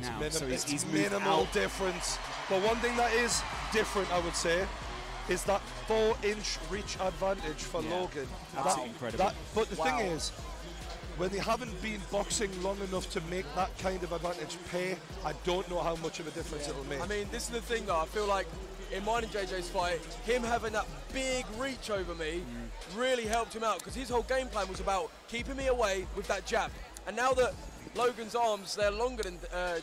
now. So he's moved minimal out. difference. But one thing that is different, I would say, is that 4-inch reach advantage for Logan. Absolutely incredible. But the thing is, when they haven't been boxing long enough to make that kind of advantage pay, I don't know how much of a difference it'll make. I mean, this is the thing though, I feel like in mine and JJ's fight, him having that big reach over me really helped him out, because his whole game plan was about keeping me away with that jab. And now that Logan's arms, they're longer than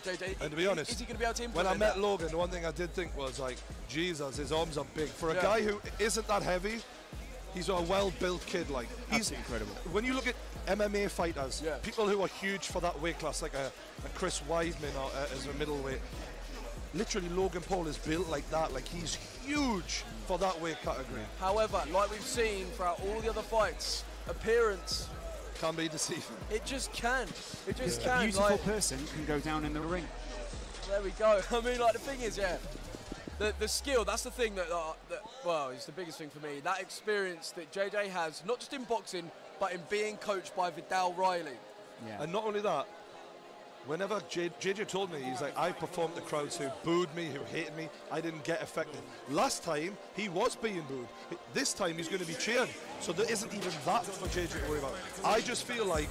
JJ, and to be honest, is he going to be able to when I implement met that? Logan, the one thing I did think was like, Jesus, his arms are big. For a guy who isn't that heavy, he's a well-built kid. Like, he's incredible. When you look at MMA fighters, people who are huge for that weight class, like a Chris Weidman or as a middleweight, literally Logan Paul is built like that. Like, he's huge for that weight category. However, like we've seen throughout all the other fights, appearance can be deceiving. It just can. It just A can. beautiful person can go down in the ring. There we go. I mean, like, the thing is, the skill, that's the thing that well, it's the biggest thing for me. That experience that JJ has, not just in boxing, but in being coached by Vidal Riley. Yeah. And not only that, whenever JJ told me, he's like, I performed the crowds who booed me, who hated me, I didn't get affected. Last time, he was being booed. This time, he's going to be cheered. So there isn't even that for JJ to worry about. I just feel like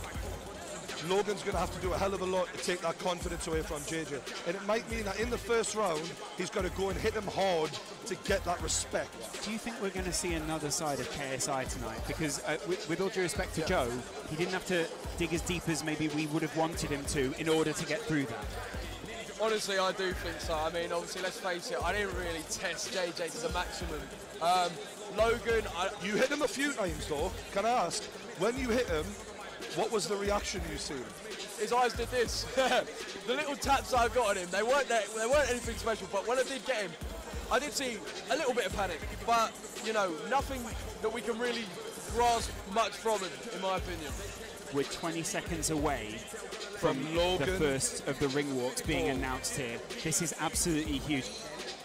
Logan's going to have to do a hell of a lot to take that confidence away from JJ. And it might mean that in the first round, he's got to go and hit him hard to get that respect. Do you think we're going to see another side of KSI tonight? Because with all due respect to Joe, he didn't have to dig as deep as maybe we would have wanted him to in order to get through that. Honestly, I do think so. I mean, obviously, let's face it, I didn't really test JJ to the maximum. Logan, you hit him a few times though. Can I ask, when you hit him, what was the reaction you seen? His eyes did this. The little taps I got on him, they weren't anything special, but when I did get him, I did see a little bit of panic, but, you know, nothing that we can really grasp much from him, in my opinion. We're 20 seconds away from Logan. The first of the ring walks being announced here. This is absolutely huge.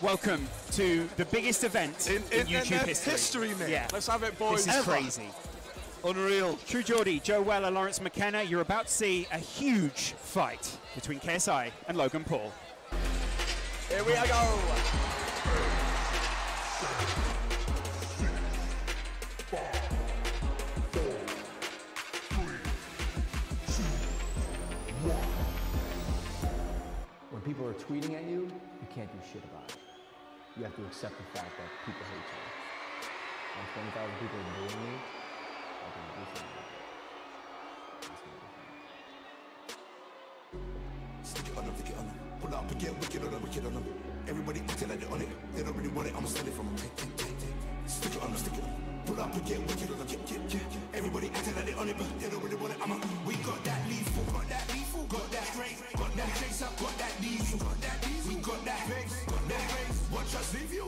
Welcome to the biggest event in YouTube history. mate. Yeah. Let's have it, boys. This is crazy. Unreal. True Geordie, Joe Weller, Lawrence McKenna, you're about to see a huge fight between KSI and Logan Paul. Here we go. When people are tweeting at you, you can't do shit about it. You have to accept the fact that people hate you. When 20,000 people are doing me, I can do something about it. Stick it on them, stick it on them. Pull up and get wicked on them, wicked on them. Everybody acting like they're on it. They don't really want it, I'ma steal it from them. Stick it on them, stick it on them. Pull up and get wicked on them. Everybody acting like they're on it, but they don't really want it. We got that lethal, got that lethal, got that straight, got that chase up, got that diesel, got that diesel. We got that race, got that race. Watch us leave you.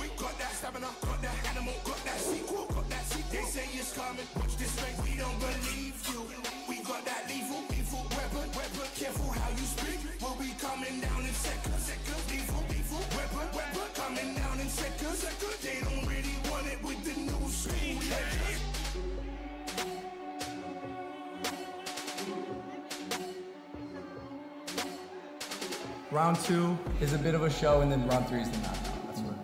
We got that stamina, got that animal, got that sequel, got that sequel. They say it's coming, watch this race. We don't believe you. We got that lethal, lethal weapon, weapon. Careful how you speak. We'll be coming down in seconds, lethal, lethal weapon, weapon. Coming down in seconds, They don't really want it with the new school legends. Round 2 is a bit of a show, and then round 3 is the knockout. That's what.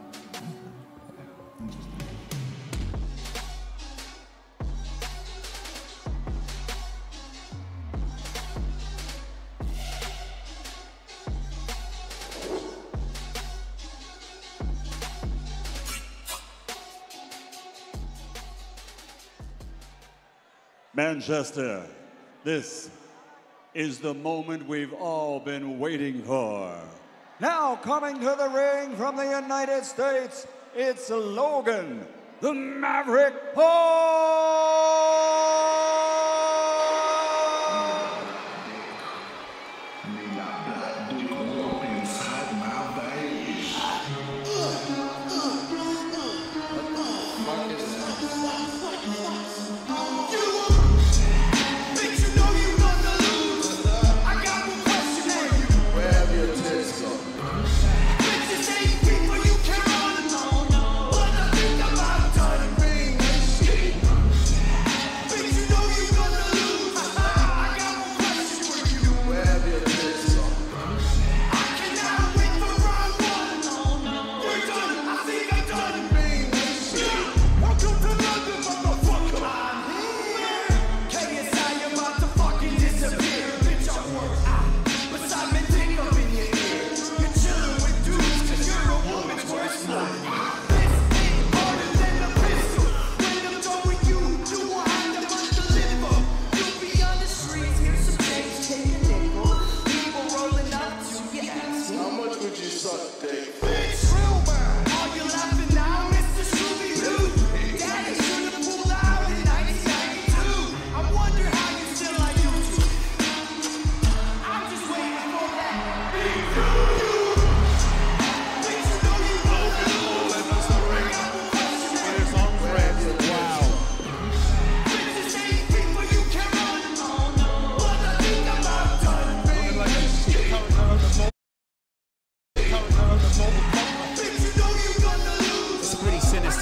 Manchester, this is the moment we've all been waiting for. Now coming to the ring from the United States, it's Logan, the Maverick Paul!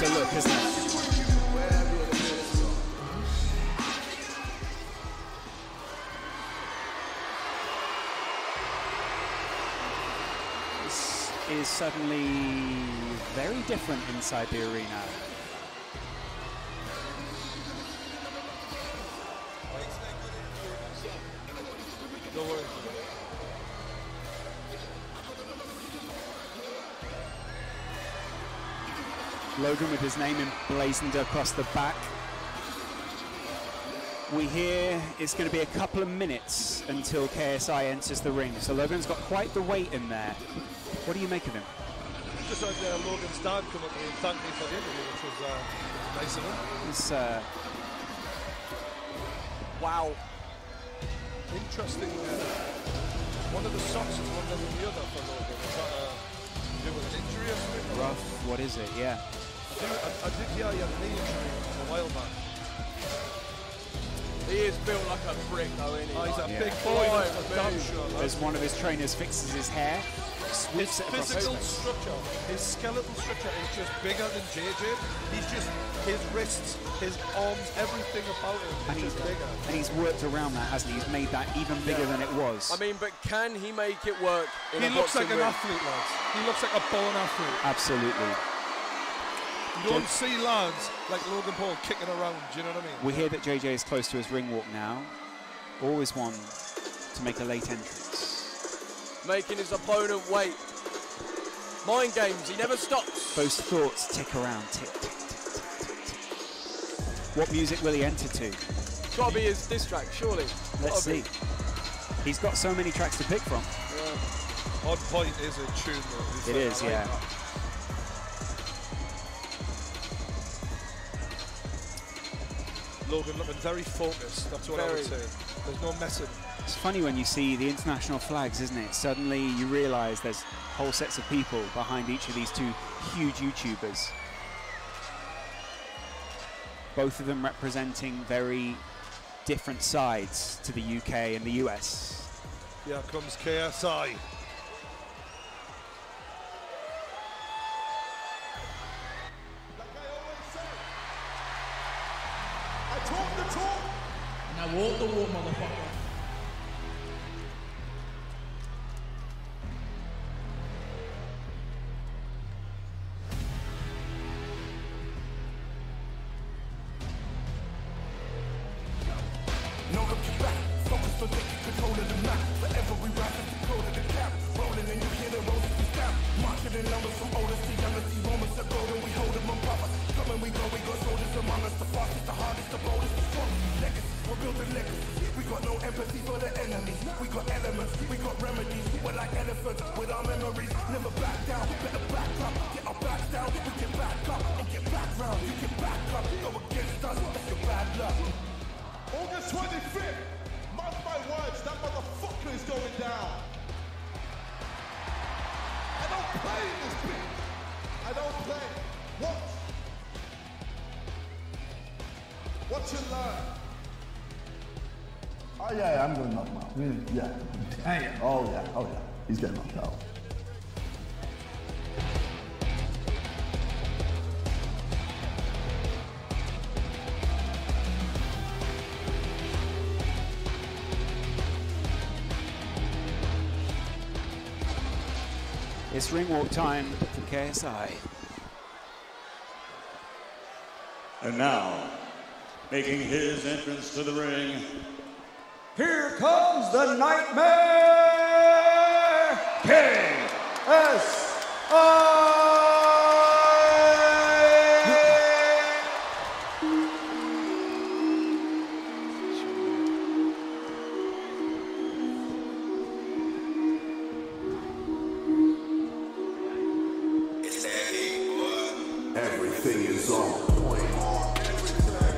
to look, isn't it? This is suddenly very different inside the arena. Don't worry. Logan with his name emblazoned across the back. We hear it's going to be a couple of minutes until KSI enters the ring. So Logan's got quite the weight in there. What do you make of him? Just had Logan's dad come up to me and thank me for the interview, which was nice of him. It's, wow. Interesting. One of the socks is longer than the other for Logan. Is that to do with an injury or something? rough. What is it? Yeah. I did hear he had a knee injury a while back. He is built like a brick, though, isn't he? Oh, he's a Yeah. big boy, that's for damn sure. As one of his trainers fixes his hair, His sweeps it across physical his face. structure, his skeletal structure is just bigger than JJ. He's just, his wrists, his arms, everything about him is just bigger. And he's worked around that, hasn't he? He's made that even bigger than it was. I mean, but can he make it work in He a looks boxing like an ring? athlete, lads. He looks like a born athlete. Absolutely. You don't see lads like Logan Paul kicking around, do you know what I mean? We hear that JJ is close to his ring walk now. Always one to make a late entrance. Making his opponent wait. Mind games, he never stops. Those thoughts tick around, tick, tick, tick, tick, tick, tick. What music will he enter to? It's got to be his diss track, surely. Let's Gotta be. see. He's got so many tracks to pick from. On Point is a tune, though. It is, yeah. Logan looking very focused, that's what I would say. There's no messing. It's funny when you see the international flags, isn't it? Suddenly you realise there's whole sets of people behind each of these two huge YouTubers. Both of them representing very different sides to the UK and the US. Here comes KSI. Talk the talk. And I walk the walk, motherfucker. No looking back, focused on taking control of the map. Forever we rise to the code of the cap. Rolling and you hear the roses we stamp. Marching in numbers from oldest to youngest. These moments are golden, we hold them on proper. Come and we go, we got soldiers among us. The fastest, the hardest, the boldest, the strongest. Legacy, we're building legacy. We got no empathy for the enemy. We got elements, we got remedies. We're like elephants with our memories. Never back down, better back up. Get our backs down, we can back up and get back round. You can back up, go against us, that's your bad luck. August 25th, mark my words, that motherfucker is going down. I don't play in this bitch. I don't play. Watch and learn. Oh yeah, I'm going to knock him out. Really? Yeah. Damn. Oh yeah, he's getting knocked out. It's ring walk time for KSI. And now, making his entrance to the ring, here comes the Nightmare KSI! Everything is on point.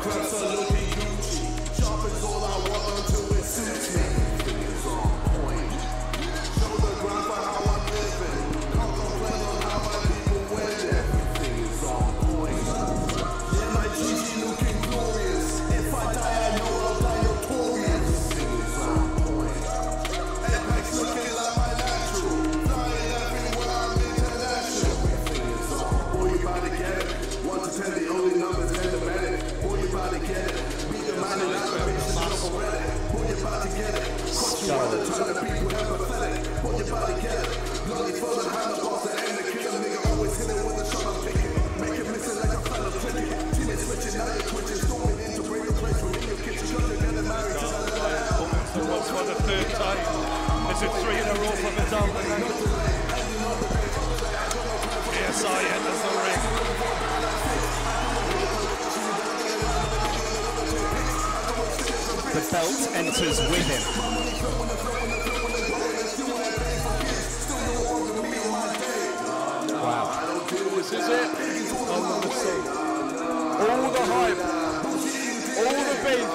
Crabs are looking Gucci. Sharp is all I want until it suits me. Everything is on point. Show the ground for how I'm living. Contemplate on how my people win. Everything is on point. Yeah, my GG looking glorious. If I die, I know I'll die notorious. Everything is on point. Apex looking like my natural. Flying everywhere, I'm international. Everything is on point. You about to get it. 1 to 10 from the down the neck. KSI enters the ring. The belt enters with him. Wow. This is it. All the hype, all the beef,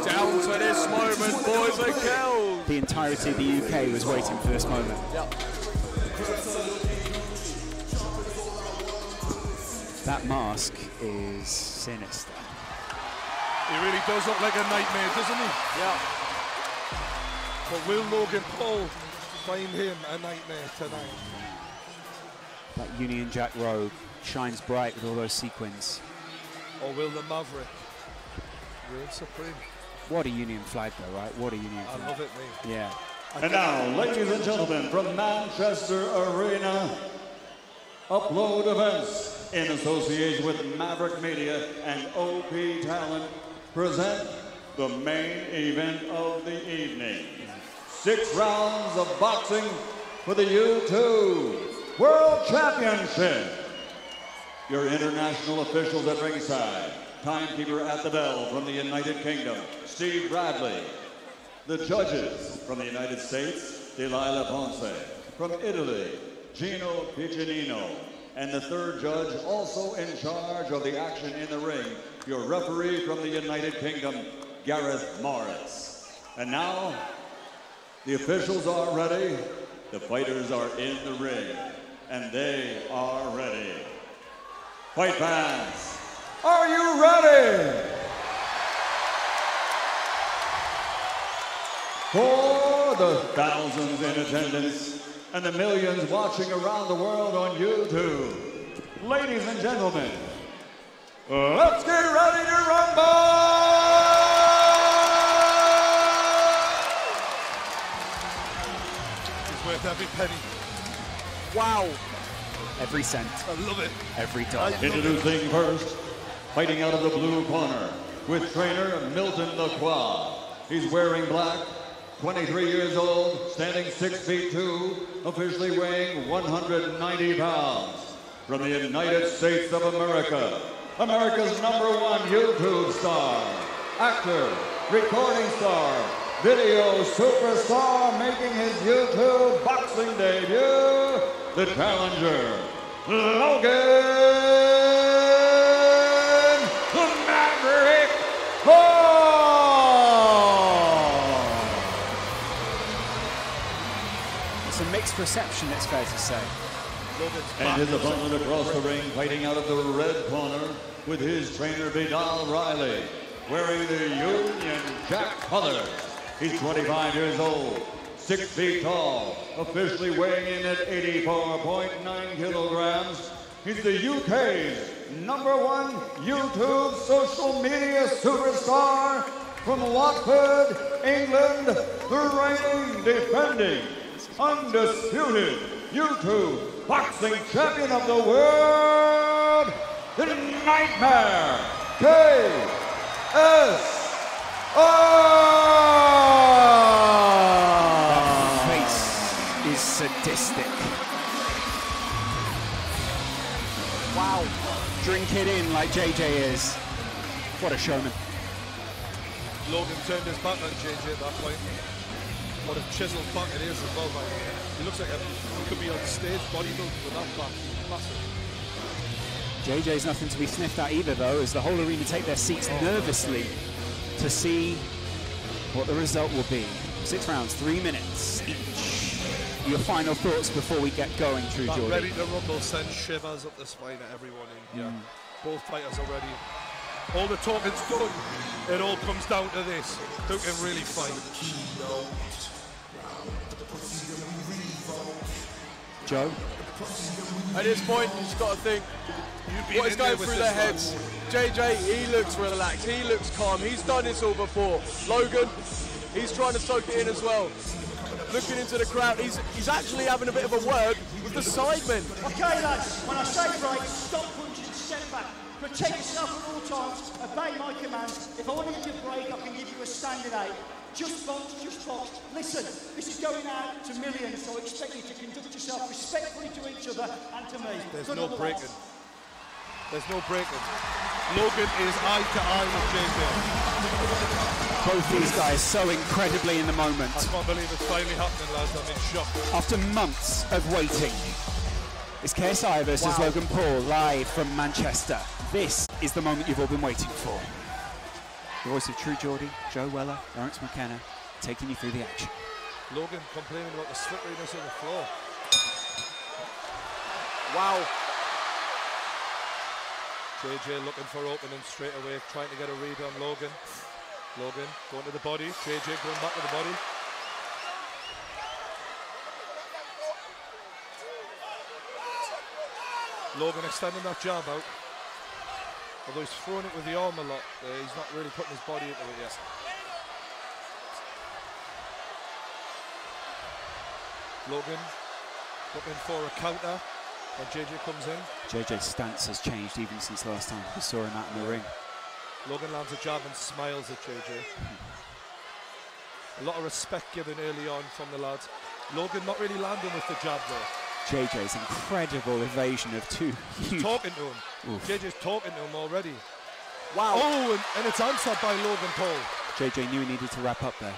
down to this moment, boys and girls. The entirety of the UK was waiting for this moment. Yep. That mask is sinister. He really does look like a nightmare, doesn't he? Yeah. But will Logan Paul find him a nightmare tonight? That Union Jack robe shines bright with all those sequins. Or will the Maverick reign supreme? What a Union flag though, right? What a Union flag. I love it, mate. Yeah. And now, ladies and gentlemen, from Manchester Arena, Upload Events, in association with Maverick Media and OP Talent, present the main event of the evening. 6 rounds of boxing for the U2 World Championship. Your international officials at ringside, timekeeper at the bell from the United Kingdom, Steve Bradley. The judges from the United States, Delilah Ponce. From Italy, Gino Piccinino. And the third judge, also in charge of the action in the ring, your referee from the United Kingdom, Gareth Morris. And now, the officials are ready, the fighters are in the ring, and they are ready. Fight fans, are you ready? For the thousands in attendance and the millions watching around the world on YouTube, ladies and gentlemen, let's get ready to rumble! It's worth every penny. Wow. Every cent. I love it. Every dollar. Introducing first, fighting out of the blue corner, with trainer Milton Lacroix. He's wearing black, 23 years old, standing 6'2", officially weighing 190 pounds. From the United States of America, America's #1 YouTube star, actor, recording star, video superstar, making his YouTube boxing debut, the challenger, Logan the Maverick Paul! It's a mixed reception, it's fair to say. And his opponent across the ring, fighting out of the red corner with his trainer Vidal Riley, wearing the Union Jack colors. He's 25 years old, 6 feet tall, officially weighing in at 84.9 kilograms. He's the UK's #1 YouTube social media superstar from Watford, England, the reigning, defending, undisputed YouTube boxing champion of the world, the Nightmare KSI! That face is sadistic. Wow. Drink it in like JJ is. What a showman. Logan turned his back on JJ at that point. What a chiseled back it is as well, man. He looks like he could be on stage bodybuilding with that back. Massive. JJ's nothing to be sniffed at either, though, as the whole arena take their seats nervously to see what the result will be. 6 rounds, 3 minutes each. Your final thoughts before we get going, True That Geordie? ready to rumble sends shivers up the spine of everyone in here. Both fighters are ready. All the talking's done. It all comes down to this. Who can really fight? Joe? At this point, you just got to think, what is going through their heads? JJ, he looks relaxed, he looks calm, he's done this all before. Logan, he's trying to soak it in as well. Looking into the crowd, he's actually having a bit of a word with the sidemen. Okay lads, when I say break, stop punching, step back. Protect yourself at all times, obey my commands. If I want to give you a break, I can give you a standing 8. Just box, just box. Listen, this is going out to millions, so I expect you to conduct yourself respectfully to each other and to me. There's Good no luck, breaking. lads. There's no breaking. Logan is eye to eye with JJ. Both these guys so incredibly in the moment. I can't believe it's finally happening, lads. I'm in shock. After months of waiting, it's KSI versus Logan Paul live from Manchester. This is the moment you've all been waiting for. The voice of True Geordie, Joe Weller, Lawrence McKenna, taking you through the action. Logan complaining about the slipperiness of the floor. Wow. JJ looking for opening straight away, trying to get a read on Logan. Logan going to the body, JJ going back to the body. Logan extending that jab out. Although he's throwing it with the arm a lot, he's not really putting his body into it yet. Logan looking for a counter when JJ comes in. JJ's stance has changed even since the last time we saw him out in the ring. Logan lands a jab and smiles at JJ. A lot of respect given early on from the lads. Logan not really landing with the jab though. JJ's incredible evasion of two huge... Talking to him. Oof. JJ's talking to him already. Wow. Oh, and it's answered by Logan Paul. JJ knew he needed to wrap up there.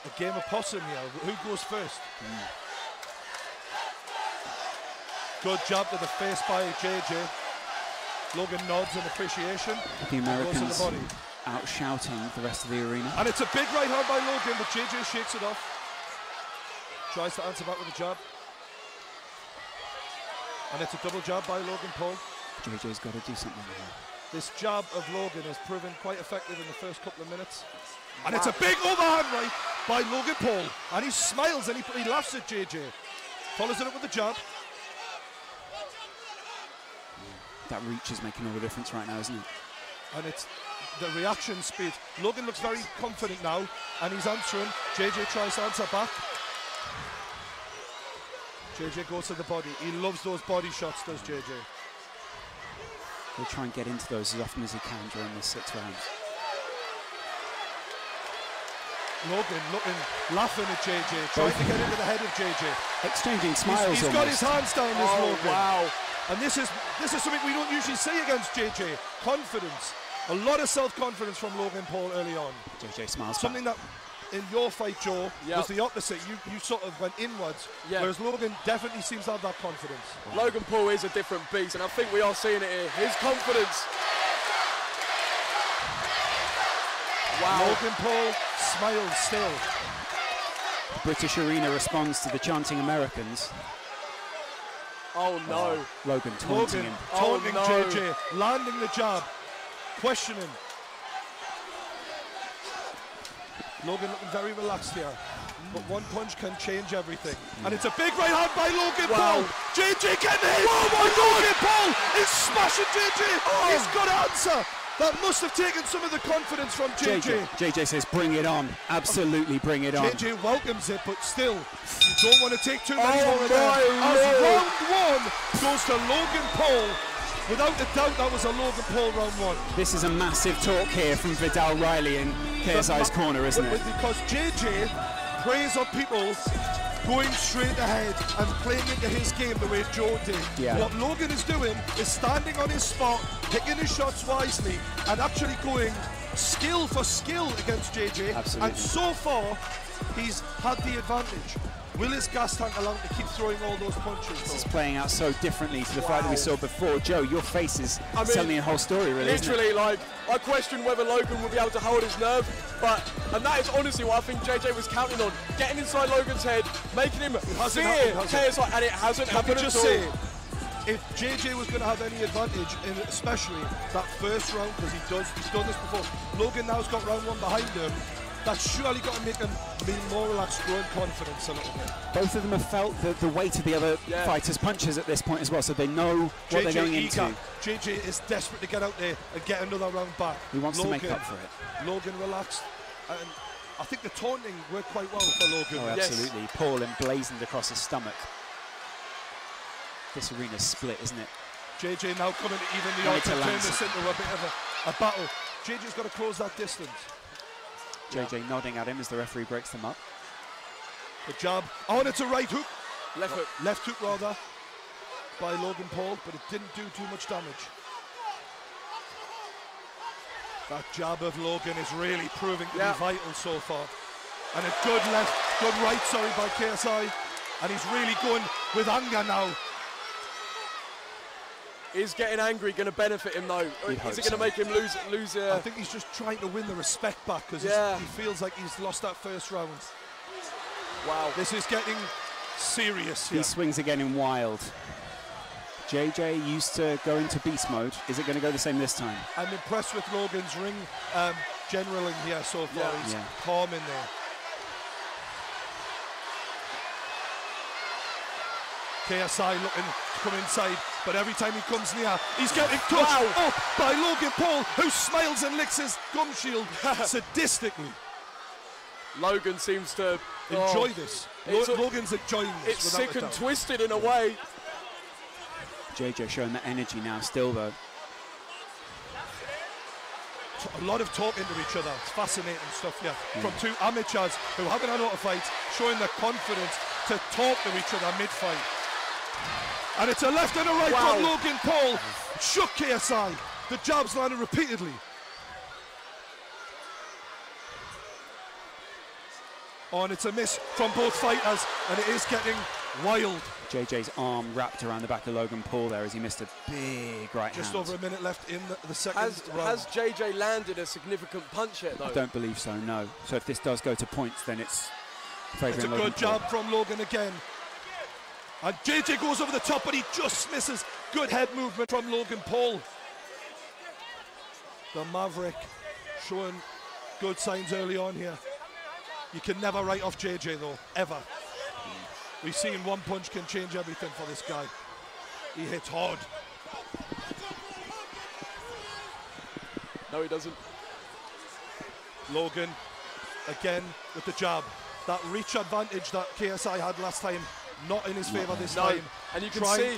A game of possum here. Who goes first? Good jab to the face by JJ. Logan nods in appreciation. The Americans goes to the body. out shouting the rest of the arena. And it's a big right hand by Logan, but JJ shakes it off. Tries to answer back with a jab. And it's a double jab by Logan Paul. JJ's got to do something here. This jab of Logan has proven quite effective in the first couple of minutes. And it's a big overhand right by Logan Paul. And he smiles and he laughs at JJ. Follows it up with the jab. That reach is making all the difference right now, isn't it? And it's the reaction speed. Logan looks very confident now and he's answering. JJ tries to answer back. JJ goes to the body. He loves those body shots, does JJ. He'll try and get into those as often as he can during the 6 rounds. Logan looking, laughing at JJ, trying to get into the head of JJ. Exchanging smiles. He's got his hands down this Logan. Wow. And this is something we don't usually see against JJ. Confidence. A lot of self-confidence from Logan Paul early on. JJ smiles something back. that in your fight, Joe, was the opposite. You sort of went inwards, whereas Logan definitely seems to have that confidence. Logan Paul is a different beast, and I think we are seeing it here. His confidence. Wow. Logan Paul smiles still. The British arena responds to the chanting Americans. Oh no. Logan taunting him. Taunting no. JJ, landing the jab, questioning. Logan looking very relaxed here, but one punch can change everything. And it's a big right hand by Logan Paul. JJ getting hit. Oh my God! Logan Paul is smashing JJ. He's got to answer. That must have taken some of the confidence from JJ. JJ says, bring it on. Absolutely bring it on. JJ welcomes it, but still, you don't want to take too many more of them. Lord. As round one goes to Logan Paul. Without a doubt, that was a Logan Paul round one. This is a massive talk here from Vidal Riley in KSI's corner, isn't it? Because JJ preys on people going straight ahead and playing into his game the way Joe did. Yeah. What Logan is doing is standing on his spot, picking his shots wisely, and actually going skill for skill against JJ. Absolutely. And so far, he's had the advantage. Will his gas tank allow him to keep throwing all those punches? This is playing out so differently to the fight that we saw before. Joe, your face is telling a whole story, really. Literally, like, I question whether Logan will be able to hold his nerve, and that is honestly what I think JJ was counting on. Getting inside Logan's head, making him fear KSI, and it hasn't happened at all. If JJ was going to have any advantage, in especially that first round, because he's done this before, Logan now's got round one behind him. That's surely got to make him be more relaxed, growing confidence a little bit. Both of them have felt the weight of the other fighters' punches at this point as well, so they know what they're going into. JJ is desperate to get out there and get another round back. He wants to make up for it. Logan relaxed, and I think the taunting worked quite well for Logan. Oh, absolutely. Yes. Paul emblazoned across his stomach. This arena's split, isn't it? JJ now coming to even the odds and turn this into a bit of a battle. JJ's got to close that distance. JJ nodding at him as the referee breaks them up. The jab. Oh, and it's a right hook. Left hook. Left hook, rather, by Logan Paul, but it didn't do too much damage. That jab of Logan is really proving to be vital so far. And a good right, by KSI. And he's really going with anger now. Is getting angry going to benefit him though? Or is it going to make him lose? I think he's just trying to win the respect back because he feels like he's lost that first round. Wow. This is getting serious here. He swings again in wild. JJ used to go into beast mode. Is it going to go the same this time? I'm impressed with Logan's ring generaling here so far. He's calm in there. KSI looking to come inside, but every time he comes near, he's getting touched up by Logan Paul, who smiles and licks his gum shield sadistically. Logan seems to enjoy this. Logan's enjoying this. It's sick and twisted in a way. JJ showing the energy now still though. A lot of talking to each other. It's fascinating stuff here. From two amateurs who haven't had a lot of fights, showing the confidence to talk to each other mid-fight. And it's a left and a right from Logan Paul. Shook KSI. The jabs landed repeatedly. Oh, and it's a miss from both fighters, and it is getting wild. JJ's arm wrapped around the back of Logan Paul there as he missed a big right hand. Just over a minute left in the second round. Has JJ landed a significant punch yet, though? I don't believe so, no. So if this does go to points, then it's favouring Logan. It's a good jab from Logan again. And JJ goes over the top, but he just misses. Good head movement from Logan Paul. The Maverick showing good signs early on here. You can never write off JJ though, ever. We've seen one punch can change everything for this guy. He hits hard. No, he doesn't. Logan, again with the jab. That reach advantage that KSI had last time, not in his favour this time. And you can see.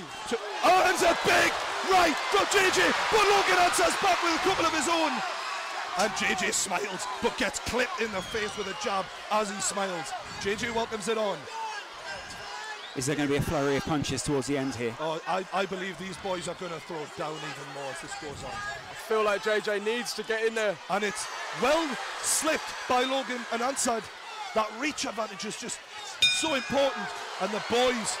Oh, and a big right from JJ, but Logan answers back with a couple of his own. And JJ smiles, but gets clipped in the face with a jab as he smiles. JJ welcomes it on. Is there going to be a flurry of punches towards the end here? Oh, I believe these boys are going to throw it down even more as this goes on. I feel like JJ needs to get in there. And it's well slipped by Logan and answered. That reach advantage is just so important. And the boys,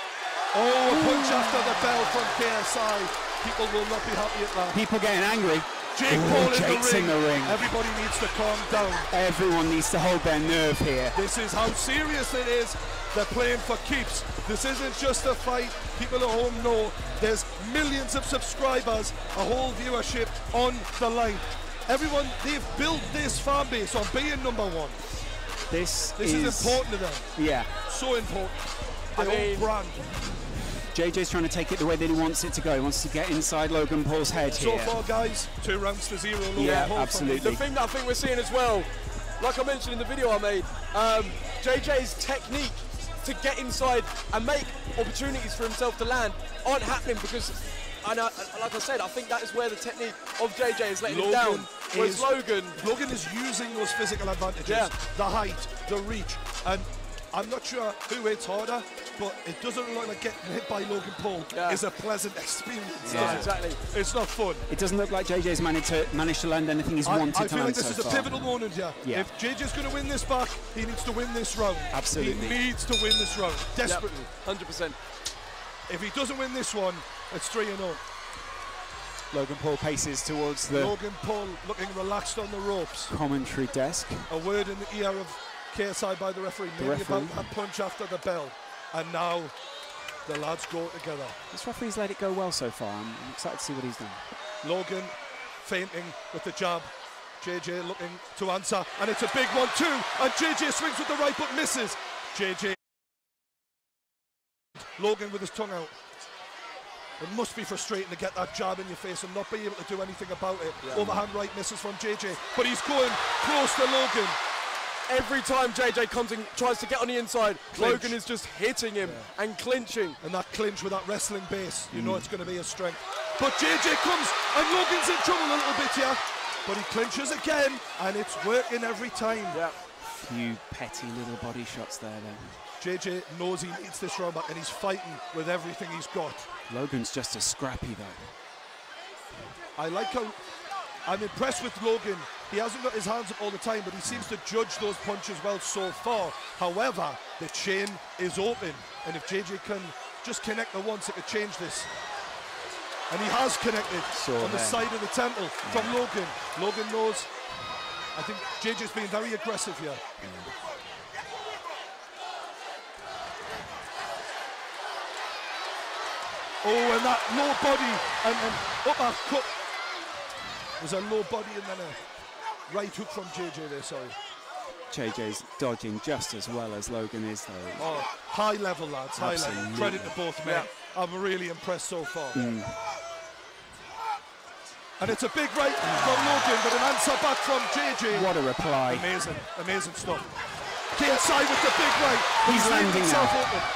a punch after the bell from KSI. People will not be happy at that. People getting angry. Jake Paul Jake's in the ring. Everybody needs to calm down. Everyone needs to hold their nerve here. This is how serious it is. They're playing for keeps. This isn't just a fight. People at home know there's millions of subscribers, a whole viewership on the line. Everyone, they've built this fan base on being number one. This is important to them. Yeah. So important. Their own brand. JJ's trying to take it the way that he wants it to go. He wants to get inside Logan Paul's head here. So far, guys, 2 rounds to 0. Yeah, absolutely. The thing that I think we're seeing as well, like I mentioned in the video I made, JJ's technique to get inside and make opportunities for himself to land aren't happening because, like I said, I think that is where the technique of JJ is letting him down. Whereas Logan is using those physical advantages, the height, the reach, and I'm not sure who hits harder, but it doesn't look like getting hit by Logan Paul is a pleasant experience. Yeah, exactly. It's not fun. It doesn't look like JJ's managed to land anything he's wanted to land. I feel like this so is a far. pivotal moment here. Yeah. If JJ's going to win this back, he needs to win this round. Absolutely. He needs to win this round, desperately. Yep, 100%. If he doesn't win this one, it's 3-0. Logan Paul paces towards the Logan Paul looking relaxed on the ropes. commentary desk. A word in the ear of KSI by the referee, maybe about a punch after the bell. And now the lads go together. This referee's let it go well so far. I'm excited to see what he's done. Logan feinting with the jab. JJ looking to answer, and it's a big one too. And JJ swings with the right but misses. JJ. Logan with his tongue out. It must be frustrating to get that jab in your face and not be able to do anything about it. Yeah. Overhand right misses from JJ, but he's going close to Logan. Every time JJ comes and tries to get on the inside, Logan is just hitting him and clinching. And that clinch with that wrestling base, you know it's going to be a strength. But JJ comes, and Logan's in trouble a little bit here. but he clinches again, and it's working every time. Yeah. Few petty little body shots there, though. JJ knows he needs this round back, and he's fighting with everything he's got. Logan's just as scrappy, though. I like how I'm impressed with Logan. He hasn't got his hands up all the time, but he seems to judge those punches well so far. However, the chain is open, and if JJ can just connect the once, it could change this. And he has connected on the side of the temple from Logan. Logan knows. I think JJ's been very aggressive here. Oh, and that low body and uppercut. There's a low body and then a right hook from JJ there, sorry. JJ's dodging just as well as Logan is, though. Oh, high level, lads, high level. Credit to both men. I'm really impressed so far. And it's a big right from Logan, but an answer back from JJ. What a reply. Amazing, amazing stuff. KSI with the big right. He's landing now.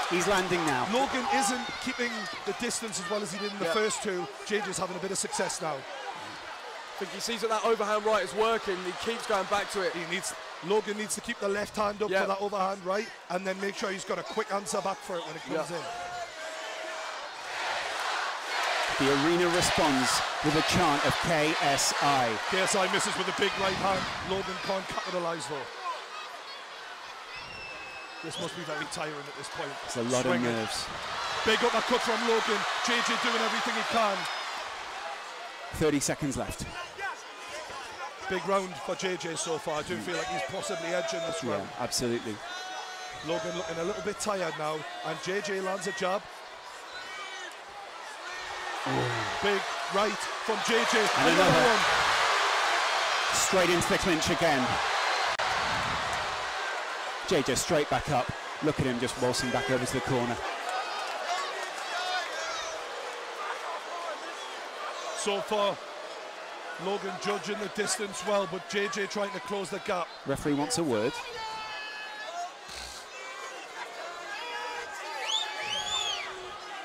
He's landing now. Logan isn't keeping the distance as well as he did in the first two. JJ's having a bit of success now. I think he sees that overhand right is working. He keeps going back to it. Logan needs to keep the left hand up for that overhand right, and then make sure he's got a quick answer back for it when it comes in. The arena responds with a chant of KSI. KSI misses with a big right hand. Logan can't capitalise though. This must be very tiring at this point. It's a lot of nerves. Big uppercut from Logan. JJ doing everything he can. 30 seconds left. Big round for JJ so far. I do feel like he's possibly edging this round. Yeah, absolutely. Logan looking a little bit tired now, and JJ lands a jab. Big right from JJ. And another one. Straight into the clinch again. JJ straight back up. Look at him just waltzing back over to the corner. So far, Logan judging the distance well, but JJ trying to close the gap. Referee wants a word.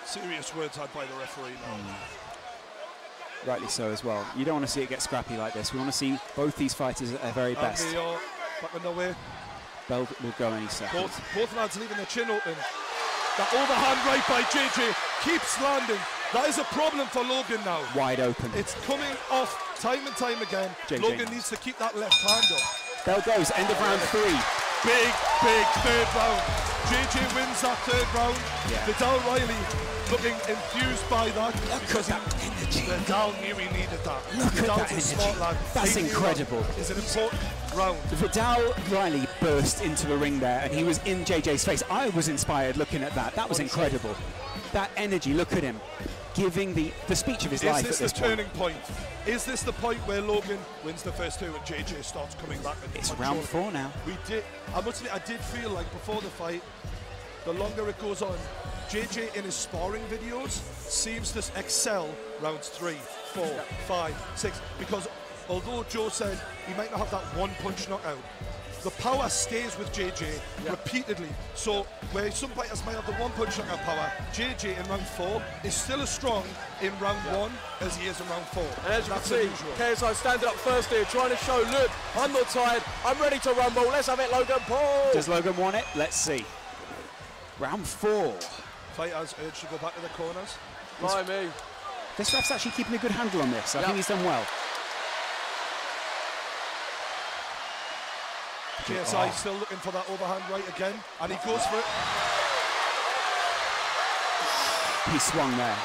Serious words had by the referee now. Rightly so as well. You don't want to see it get scrappy like this. We want to see both these fighters at their very best. And they are back on their way. Bell will go any second. Both lads leaving their chin open. That overhand right by JJ keeps landing. That is a problem for Logan now. Wide open. It's coming off time and time again. JJ Logan needs to keep that left hand up. Bell goes, end of round 3. Big third round. JJ wins that third round. Yeah. Vidal Riley looking infused by that. Because Vidal knew he needed that. Look Vidal's at that a smart lad. That's incredible. It's an important round. Vidal Riley burst into the ring there, and he was in JJ's face. I was inspired looking at that. That was incredible. That energy, look at him, giving the speech of his life at this point. Is this the turning point? Is this the point where Logan wins the first two and JJ starts coming back? It's round 4 now. I must admit, I did feel like before the fight, the longer it goes on, JJ in his sparring videos seems to excel rounds 3, 4, 5, 6, because although Joe said he might not have that one punch knockout, the power stays with JJ repeatedly. So where some fighters might have the one punch knockout power, JJ in round 4 is still as strong in round 1 as he is in round 4. And as you can see, KSI standing up first here, trying to show, look, I'm not tired, I'm ready to rumble. Let's have it, Logan Paul. Does Logan want it? Let's see. Round 4. Fighters urged to go back to the corners. By me. This ref's actually keeping a good handle on this. I think he's done well. KSI still looking for that overhand right again, and he goes for it. He swung there.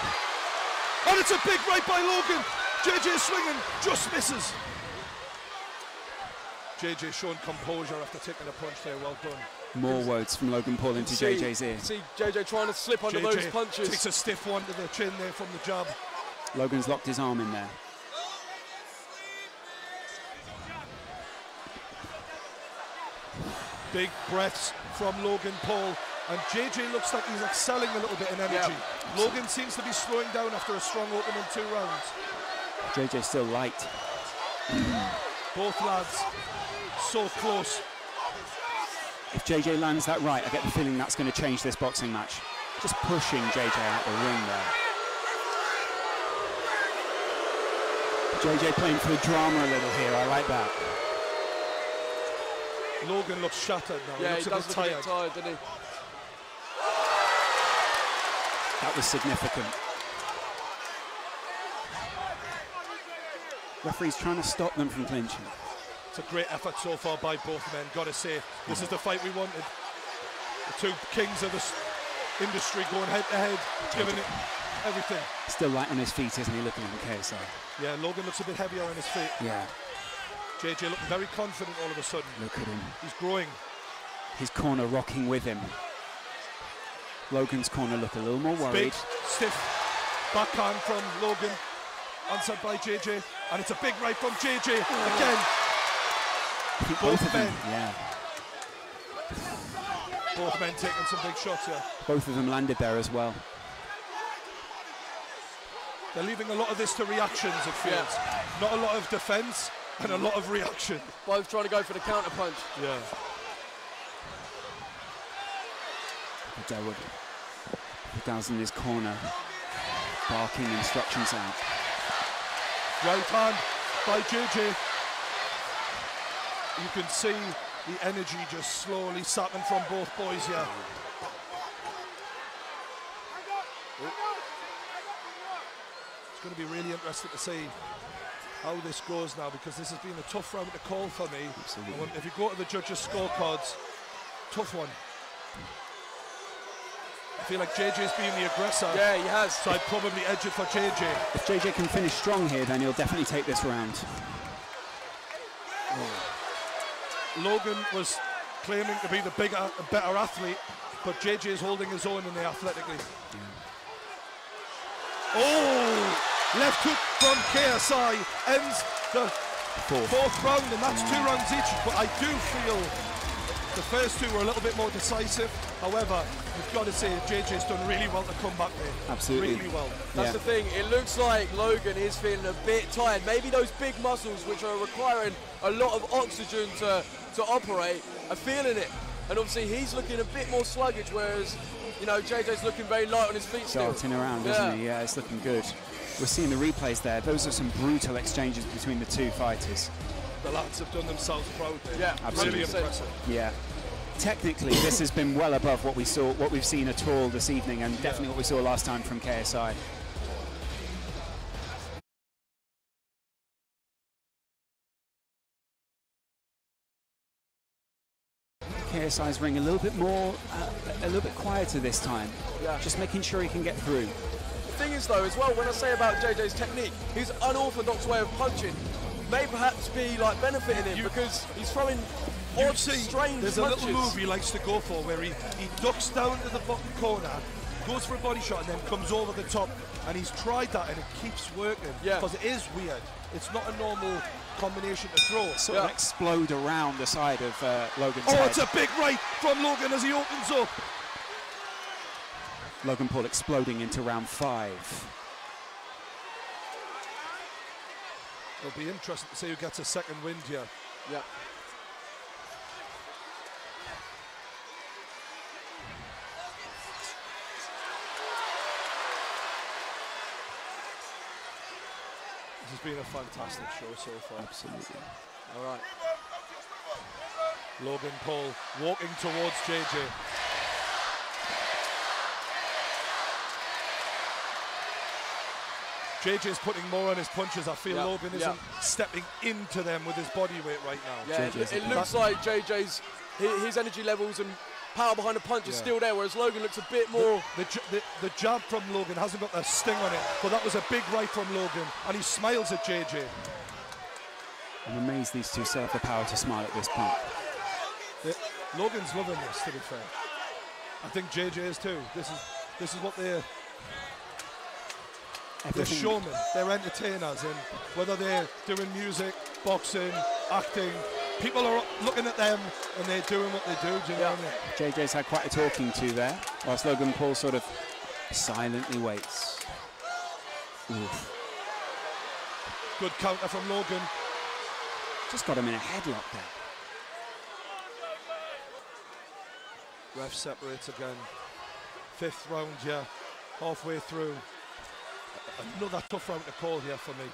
And it's a big right by Logan. JJ swinging, just misses. JJ showing composure after taking a punch there, well done. More words from Logan Paul into JJ's ear. See JJ trying to slip under those punches. Takes a stiff one to the chin there from the jab. Logan's locked his arm in there. Big breaths from Logan Paul, and JJ looks like he's excelling a little bit in energy. Logan seems to be slowing down after a strong opening 2 rounds. JJ's still light. Both lads so close. If JJ lands that right, I get the feeling that's going to change this boxing match. Just pushing JJ out the ring there. JJ playing for the drama a little here. I like that. Logan looks shattered now. Yeah, he looks he does look a bit tired, doesn't he? That was significant. Referee's trying to stop them from clinching. It's a great effort so far by both men. Got to say, this is the fight we wanted. The two kings of the industry going head to head, giving it everything. Still light on his feet, isn't he, looking on KSI? Yeah, Logan looks a bit heavier on his feet. Yeah. JJ looking very confident all of a sudden. Look at him. He's growing. His corner rocking with him. Logan's corner look a little more worried. Big, stiff backhand from Logan, answered by JJ, and it's a big right from JJ again. I think both of them, yeah. Both men taking some big shots here. Both of them landed there as well. They're leaving a lot of this to reactions, it feels. Yeah. Not a lot of defence and a lot of reaction. Both trying to go for the counter punch. Yeah. Delwood. Vidal's in his corner, barking instructions out. Right hand by JJ. You can see the energy just slowly sapping from both boys here. It's going to be really interesting to see how this goes now, because this has been a tough round to call for me. Absolutely. If you go to the judges' scorecards, tough one. I feel like JJ's been the aggressor. Yeah, he has. So I'd probably edge it for JJ. If JJ can finish strong here, then he'll definitely take this round. Logan was claiming to be the bigger and better athlete, but JJ is holding his own in there athletically. Yeah. Oh! Left hook from KSI ends the fourth round, and that's 2 rounds each. But I do feel the first 2 were a little bit more decisive. However, you've got to say JJ's done really well to come back there. Absolutely. Really well. That's the thing. It looks like Logan is feeling a bit tired. Maybe those big muscles, which are requiring a lot of oxygen to operate, are feeling it. And obviously he's looking a bit more sluggish, whereas, you know, JJ's looking very light on his feet still. Darting around, isn't he? Yeah, it's looking good. We're seeing the replays there. Those are some brutal exchanges between the two fighters. The lads have done themselves proud there. Yeah, absolutely. Really impressive. Yeah. Technically, this has been well above what we've seen at all this evening, and definitely what we saw last time from KSI. KSI's ring a little bit more, a little bit quieter this time. Yeah. Just making sure he can get through. The thing is, though, as well, when I say about JJ's technique, his unorthodox way of punching may perhaps be like benefiting him, because he's throwing odd, strange there's punches. a little move he likes to go for where he ducks down to the bottom corner, goes for a body shot, and then comes over the top. And he's tried that, and it keeps working. Yeah. Because it is weird. It's not a normal combination to throw. Sort of explode around the side of Logan's Oh, head. it's a big right from Logan as he opens up. Logan Paul exploding into round 5. It'll be interesting to see who gets a second wind here. Yeah. This has been a fantastic show so far. Absolutely. All right. Logan Paul walking towards JJ. JJ's putting more on his punches. I feel Logan isn't stepping into them with his body weight right now. Yeah, it looks like JJ's his energy levels and power behind the punch is still there, whereas Logan looks a bit more. The jab from Logan hasn't got that sting on it, but that was a big right from Logan, and he smiles at JJ. I'm amazed these two still have the power to smile at this point. Logan's loving this, to be fair. I think JJ is too. This is what they're showmen, they're entertainers, and whether they're doing music, boxing, acting, people are looking at them and they're doing what they do. Do you know what I mean? JJ's had quite a talking to there, whilst Logan Paul sort of silently waits. Oof. Good counter from Logan. Just got him in a headlock there. Ref separates again. 5th round, halfway through. Another tough round to call here for me.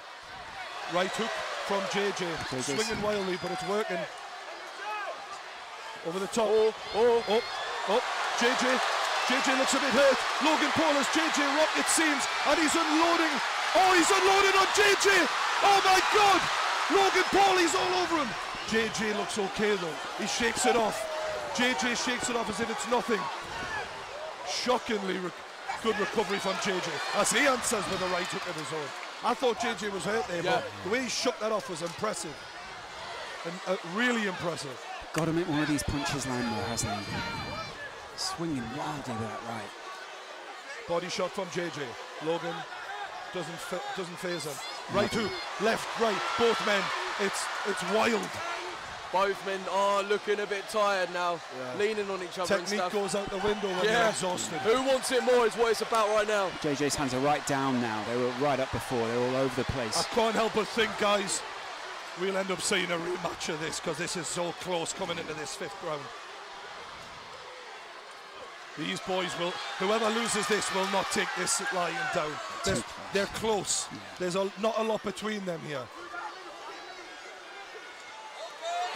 Right hook from JJ. Swinging wildly, but it's working. Over the top. JJ looks a bit hurt. Logan Paul has JJ rocked, it seems, and he's unloading. Oh, he's unloading on JJ. Oh my God. Logan Paul, he's all over him. JJ looks okay though. He shakes it off. JJ shakes it off as if it's nothing. Shockingly good recovery from JJ as he answers with a right hook of his own. I thought JJ was hurt there, but the way he shook that off was impressive. And really impressive. Got to make one of these punches land though, hasn't he? Swinging wildly with that right. Body shot from JJ. Logan doesn't phase him. Right hook, left, right, both men. It's wild. Both men are looking a bit tired now, leaning on each other. Technique goes out the window when they're exhausted. Who wants it more is what it's about right now. JJ's hands are right down now. They were right up before. They were all over the place. I can't help but think, guys, we'll end up seeing a rematch of this because this is so close coming into this 5th round. These boys will, whoever loses this will not take this lying down. They're close. Yeah. There's not a lot between them here.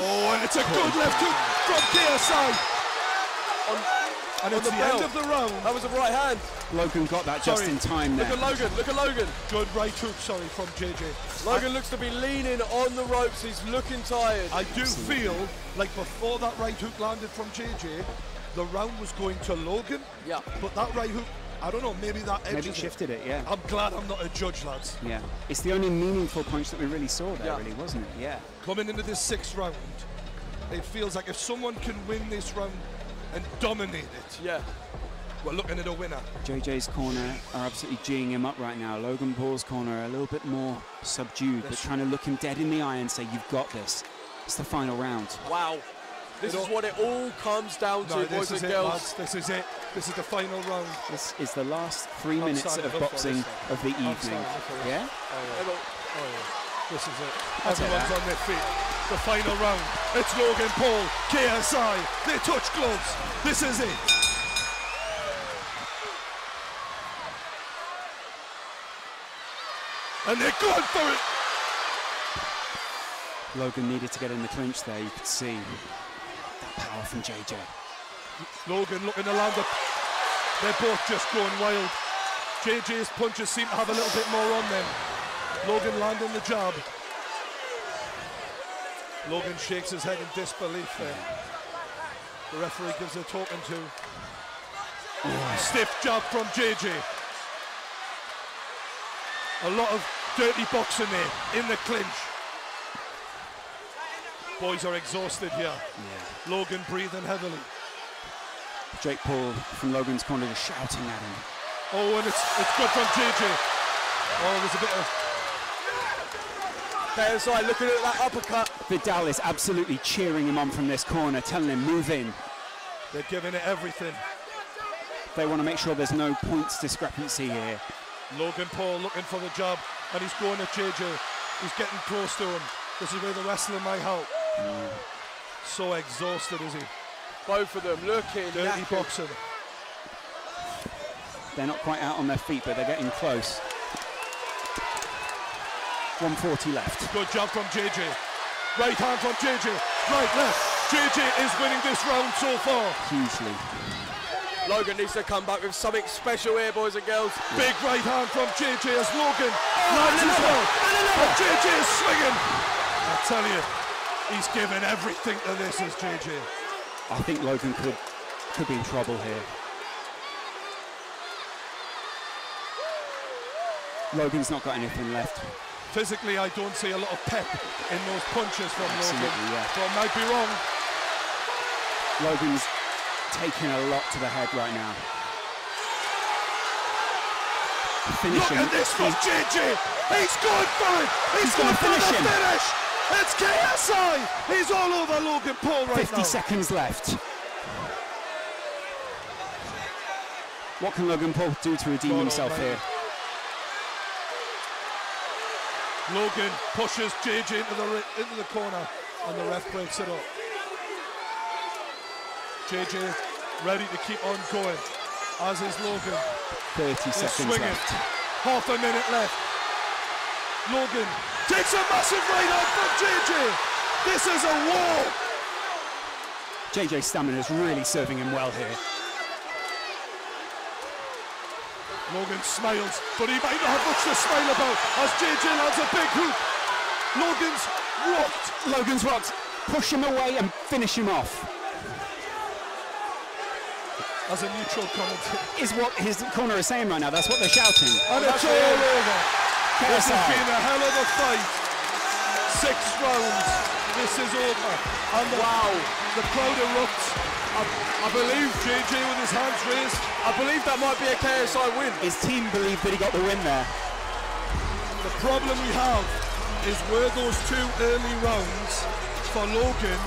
Oh, and it's a good left hook from KSI. And it's the end of the round. That was a right hand. Logan got that just in time there. Look at Logan. Good right hook, from JJ. Logan looks to be leaning on the ropes. He's looking tired. I do feel like before that right hook landed from JJ, the round was going to Logan. Yeah. But that right hook, I don't know, maybe that edged maybe shifted it, yeah. I'm glad I'm not a judge, lads. Yeah. It's the only meaningful punch that we really saw there, really, wasn't it? Yeah. Coming into this 6th round, it feels like if someone can win this round and dominate it, we're looking at a winner. JJ's corner are absolutely geeing him up right now. Logan Paul's corner are a little bit more subdued, but trying to look him dead in the eye and say, you've got this. It's the final round. Wow. This is what it all comes down to, boys and girls. Lads. This is it. This is the final round. This is the last 3 minutes of boxing of the evening. Yeah? Oh, yeah. This is it. Everyone's on their feet. The final round. It's Logan Paul, KSI. They touch gloves. This is it. And they're going for it. Logan needed to get in the clinch there. You could see that power from JJ. Logan looking to land up. They're both just going wild. JJ's punches seem to have a little bit more on them. Logan landing the jab. Logan shakes his head in disbelief there. The referee gives a talking to. Stiff jab from JJ. A lot of dirty boxing there in the clinch. Boys are exhausted here. Yeah. Logan breathing heavily. Jake Paul from Logan's corner is shouting at him. Oh, and it's good from JJ. Oh, there's a bit of... KSI looking at that uppercut. Vidal is absolutely cheering him on from this corner, telling him, move in. They're giving it everything. They want to make sure there's no points discrepancy here. Logan Paul looking for the jab, and he's going at JJ. He's getting close to him. This is where the wrestling might help. So exhausted, is he? Both of them looking dirty boxing. They're not quite out on their feet, but they're getting close. 140 left. Good job from JJ. Right hand from JJ. Right, left. JJ is winning this round so far. Hugely. Logan needs to come back with something special here, boys and girls. Big right hand from JJ as Logan lands as well. And JJ is swinging. I tell you, he's given everything to this as JJ. I think Logan could be in trouble here. Logan's not got anything left. Physically, I don't see a lot of pep in those punches from Logan. Yeah. So I might be wrong. Logan's taking a lot to the head right now. Finishing. Look at this from JJ. He's going for it. He's going for the finish. It's KSI. He's all over Logan Paul right 50 now. seconds left. What can Logan Paul do to redeem himself here? Logan pushes JJ into the corner, and the ref breaks it up. JJ ready to keep on going, as is Logan. 30 seconds swinging. left. Half a minute left. Logan Takes a massive right arm from JJ. This is a war. JJ's stamina is really serving him well here. Logan smiles, but he might not have much to smile about as JJ lands a big hook. Logan's rocked. Push him away and finish him off. As a neutral commentator. Is what his corner is saying right now. That's what they're shouting. And it's all over. This has been a hell of a fight. 6 rounds. This is over. And the crowd erupts. I believe JJ with his hands raised. I believe that might be a KSI win. His team believed that he got the win there. The problem we have is were those 2 early rounds for Logan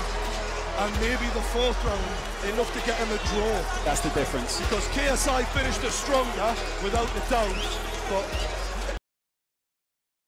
and maybe the 4th round enough to get him a draw. That's the difference. Because KSI finished it stronger, without a doubt, but